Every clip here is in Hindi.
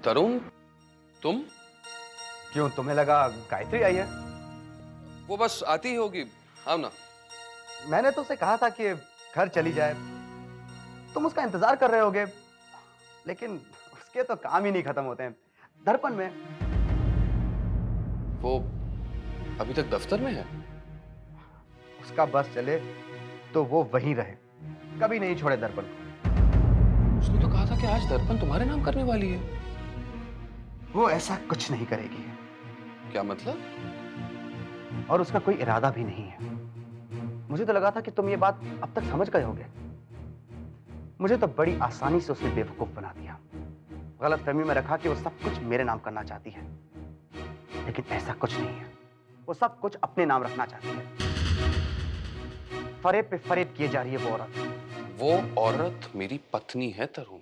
तरुण, तुम? क्यों, तुम्हें लगा गायत्री आई है? वो बस आती ही होगी। आओ ना। मैंने तो उसे कहा था कि घर चली जाए। तुम उसका इंतजार कर रहे होगे, लेकिन उसके तो काम ही नहीं खत्म होते हैं दर्पण में। वो अभी तक दफ्तर में है? उसका बस चले तो वो वहीं रहे, कभी नहीं छोड़े दर्पण को। उसने तो कहा था कि आज दर्पण तुम्हारे नाम करने वाली है। वो ऐसा कुछ नहीं करेगी, क्या मतलब? और उसका कोई इरादा भी नहीं है। मुझे तो लगा था कि तुम ये बात अब तक समझ गए होगे। मुझे तो बड़ी आसानी से उसने बेवकूफ बना दिया। गलतफहमी में रखा कि वो सब कुछ मेरे नाम करना चाहती है, लेकिन ऐसा कुछ नहीं है। वो सब कुछ अपने नाम रखना चाहती है। फरेब पे फरेब किए जा रही है वो औरत। वो औरत मेरी पत्नी है तरुण।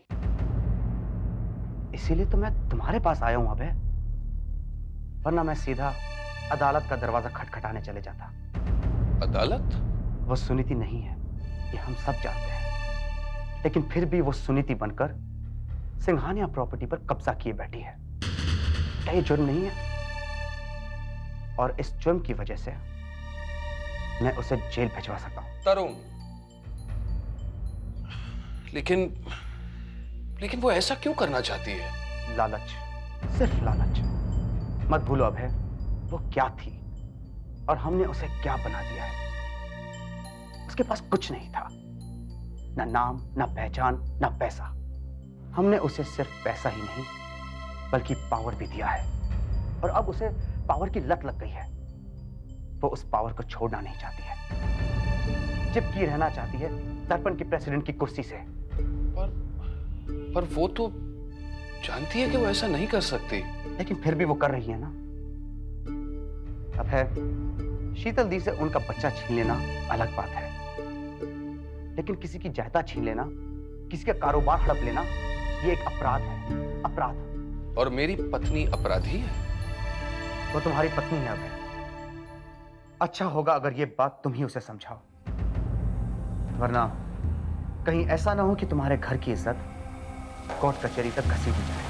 इसीलिए तो मैं तुम्हारे पास आया हूं अबे, वरना मैं सीधा अदालत का दरवाजा खटखटाने चले जाता। अदालत? वो सुनीति नहीं है, ये हम सब जानते हैं, लेकिन फिर भी वो सुनीति बनकर सिंघानिया प्रॉपर्टी पर कब्जा किए बैठी है। क्या ये जुर्म नहीं है? और इस जुर्म की वजह से मैं उसे जेल भिजवा सकता हूं। तरुण, लेकिन लेकिन वो ऐसा क्यों करना चाहती है? लालच, सिर्फ लालच। मत भूलो अभय, वो क्या थी और हमने उसे क्या बना दिया है। उसके पास कुछ नहीं था, ना नाम, ना पहचान, ना पैसा। हमने उसे सिर्फ पैसा ही नहीं बल्कि पावर भी दिया है, और अब उसे पावर की लत लग गई है। वो उस पावर को छोड़ना नहीं चाहती है, चिपकी रहना चाहती है दर्पण की प्रेसिडेंट की कुर्सी से। पर वो तो जानती है कि वो ऐसा नहीं कर सकती। लेकिन फिर भी वो कर रही है ना। अब है, शीतल दी से उनका बच्चा छीन लेना अलग बात है, लेकिन किसी की जायदाद छीन लेना, किसी का कारोबार हड़प लेना, ये एक अपराध है। अपराध। और मेरी पत्नी अपराधी है? वो तुम्हारी पत्नी है अभय। अच्छा होगा अगर ये बात तुम ही उसे समझाओ, वरना कहीं ऐसा ना हो कि तुम्हारे घर की इज्जत कोर्ट कचहरी तक घसीटी जाए।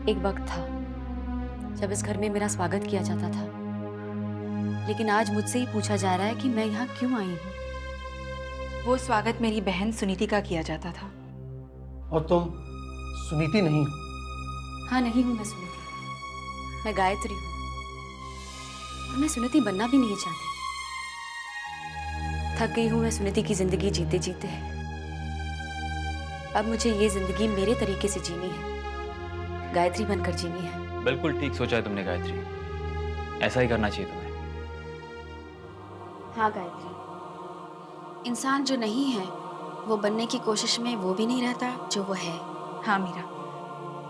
एक वक्त था जब इस घर में मेरा स्वागत किया जाता था, लेकिन आज मुझसे ही पूछा जा रहा है कि मैं यहाँ क्यों आई हूँ। वो स्वागत मेरी बहन सुनीति का किया जाता था। और तुम सुनीति नहीं हो? हाँ, नहीं हूँ मैं सुनीति, मैं गायत्री हूँ। और मैं सुनीति बनना भी नहीं चाहती। थक गई हूँ मैं सुनीति की जिंदगी जीते जीते। अब मुझे ये जिंदगी मेरे तरीके से जीनी है, गायत्री बनकर जीनी है। बिल्कुल ठीक सोचा है तुमने गायत्री, ऐसा ही करना चाहिए तुम्हें। हाँ गायत्री, इंसान जो नहीं है वो बनने की कोशिश में वो भी नहीं रहता जो वो है। हाँ मीरा,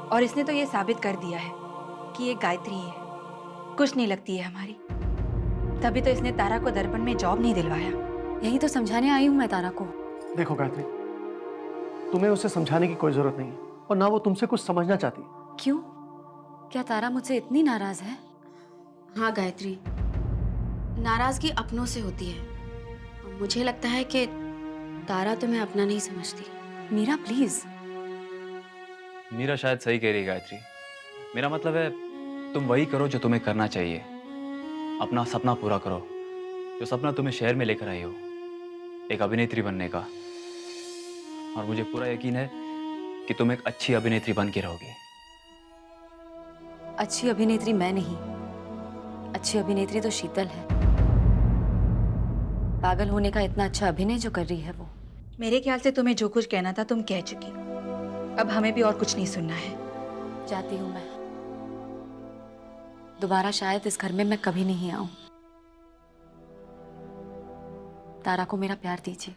और इसने तो ये साबित कर दिया है कि ये गायत्री है, कुछ नहीं लगती है हमारी। तभी तो इसने तारा को दर्पण में जॉब नहीं दिलवाया। यही तो समझाने आई हूँ मैं तारा को। देखो गायत्री, तुम्हें उसे समझाने की कोई जरूरत नहीं है, और ना वो तुमसे कुछ समझना चाहती। क्यों? क्या तारा मुझसे इतनी नाराज है? हाँ गायत्री, नाराजगी अपनों से होती है। मुझे लगता है कि तारा तुम्हें अपना नहीं समझती। मीरा प्लीज। मीरा शायद सही कह रही है गायत्री। मेरा मतलब है तुम वही करो जो तुम्हें करना चाहिए। अपना सपना पूरा करो, जो सपना तुम्हें शहर में लेकर आई हो, एक अभिनेत्री बनने का। और मुझे पूरा यकीन है कि तुम एक अच्छी अभिनेत्री बन के रहोगी। अच्छी अभिनेत्री मैं नहीं, अच्छी अभिनेत्री तो शीतल है। पागल होने का इतना अच्छा अभिनय जो कर रही है वो। मेरे ख्याल से तुम्हें जो कुछ कहना था तुम कह चुकी, अब हमें भी और कुछ नहीं सुनना है। जाती हूँ मैं। दोबारा शायद इस घर में मैं कभी नहीं आऊं। तारा को मेरा प्यार दीजिए।